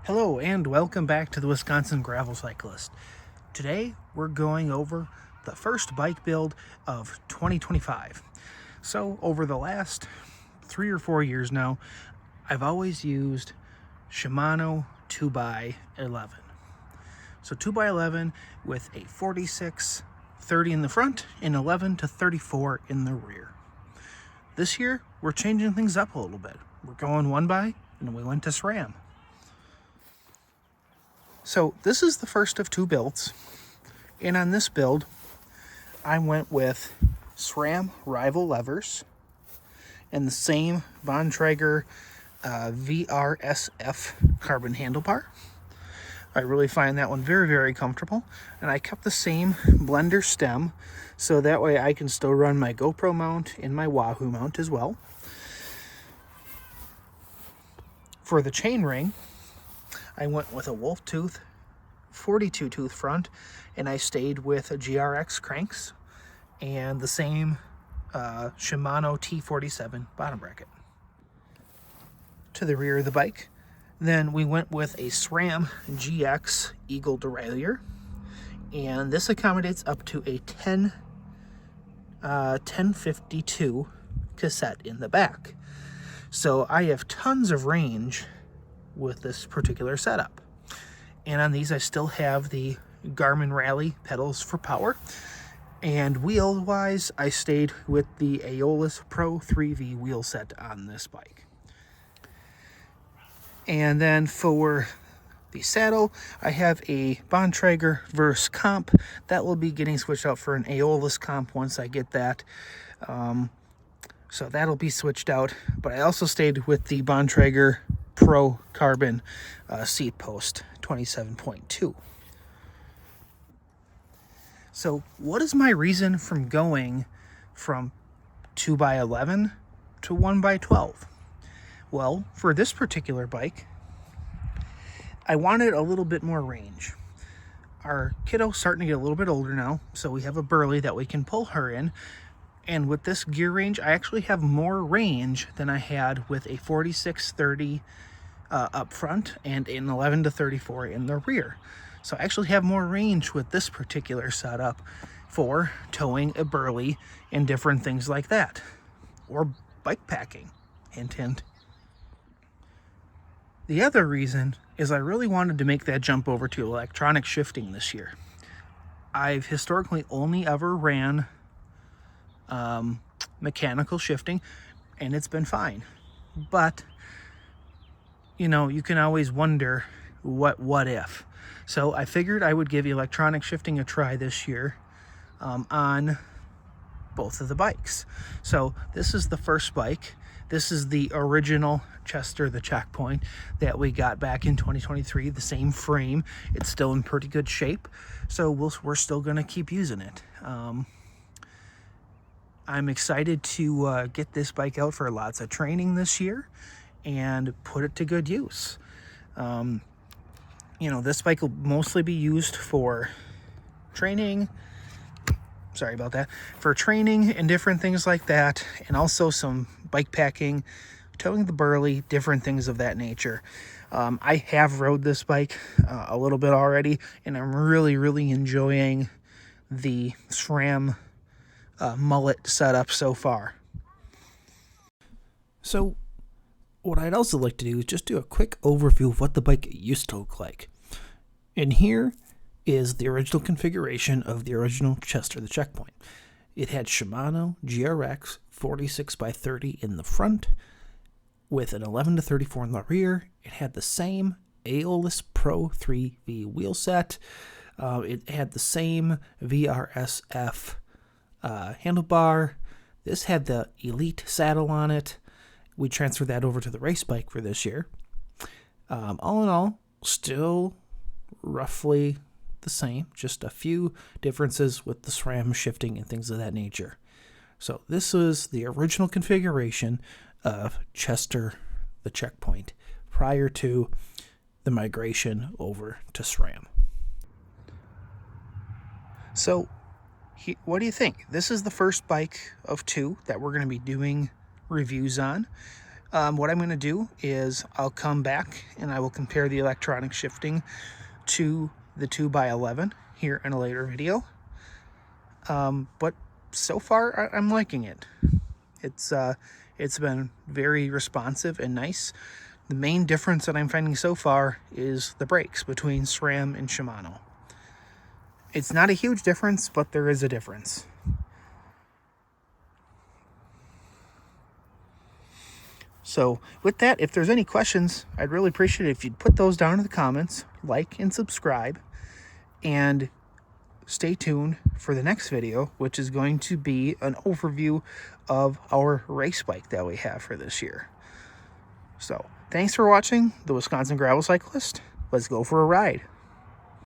Hello and welcome back to the Wisconsin Gravel Cyclist. Today we're going over the first bike build of 2025. So over the last 3 or 4 years now, I've always used Shimano 2x11. So 2x11 with a 46/30 in the front and 11/34 in the rear. This year we're changing things up a little bit. We're going 1x and we went to SRAM. So this is the first of 2 builds, and on this build I went with SRAM Rival levers and the same Bontrager VRSF carbon handlebar. I really find that one very, very comfortable, and I kept the same blender stem so that way I can still run my GoPro mount and my Wahoo mount as well. For the chainring, I went with a Wolftooth 42 tooth front, and I stayed with a GRX cranks and the same Shimano T47 bottom bracket. To the rear of the bike, then we went with a SRAM GX Eagle Derailleur, and this accommodates up to a 1052 cassette in the back. So I have tons of range with this particular setup. And on these I still have the Garmin Rally pedals for power. And wheel wise, I stayed with the Aeolus Pro 3V wheel set on this bike. And then for the saddle, I have a Bontrager Verse comp that will be getting switched out for an Aeolus comp once I get that. So that'll be switched out. But I also stayed with the Bontrager Pro Carbon seat post 27.2. So what is my reason from going from 2x11 to 1x12? Well, for this particular bike, I wanted a little bit more range. Our kiddo's starting to get a little bit older now, so we have a Burley that we can pull her in. And with this gear range, I actually have more range than I had with a 46/30 up front and an 11/34 in the rear. So I actually have more range with this particular setup for towing a Burley and different things like that. Or bike packing, hint hint. The other reason is I really wanted to make that jump over to electronic shifting this year. I've historically only ever ran mechanical shifting, and it's been fine. But you know, you can always wonder what if. So I figured I would give electronic shifting a try this year on both of the bikes. So this is the first bike. This is the original Chester, the Checkpoint that we got back in 2023, the same frame. It's still in pretty good shape, so we're still gonna keep using it. I'm excited to get this bike out for lots of training this year and put it to good use. You know, this bike will mostly be used for training. Sorry about that. For training and different things like that, and also some bike packing, towing the Burley, different things of that nature. I have rode this bike a little bit already, and I'm really, really enjoying the SRAM mullet setup so far. So what I'd also like to do is just do a quick overview of what the bike used to look like. And here is the original configuration of the original Chester, the Checkpoint. It had Shimano GRX 46/30 in the front with an 11/34 in the rear. It had the same Aeolus Pro 3V wheel set. It had the same VRSF handlebar. This had the Elite saddle on it. We transferred that over to the race bike for this year. All in all, still roughly the same, just a few differences with the SRAM shifting and things of that nature. So this is the original configuration of Chester, the Checkpoint, prior to the migration over to SRAM. So what do you think? This is the first bike of 2 that we're going to be doing reviews on. What I'm going to do is I'll come back and I will compare the electronic shifting to the 2x11 here in a later video. But so far I'm liking it. It's been very responsive and nice. The main difference that I'm finding so far is the brakes between SRAM and Shimano. It's not a huge difference, but there is a difference. So with that, if there's any questions, I'd really appreciate it if you'd put those down in the comments, like and subscribe, and stay tuned for the next video, which is going to be an overview of our race bike that we have for this year. So thanks for watching the Wisconsin Gravel Cyclist. Let's go for a ride.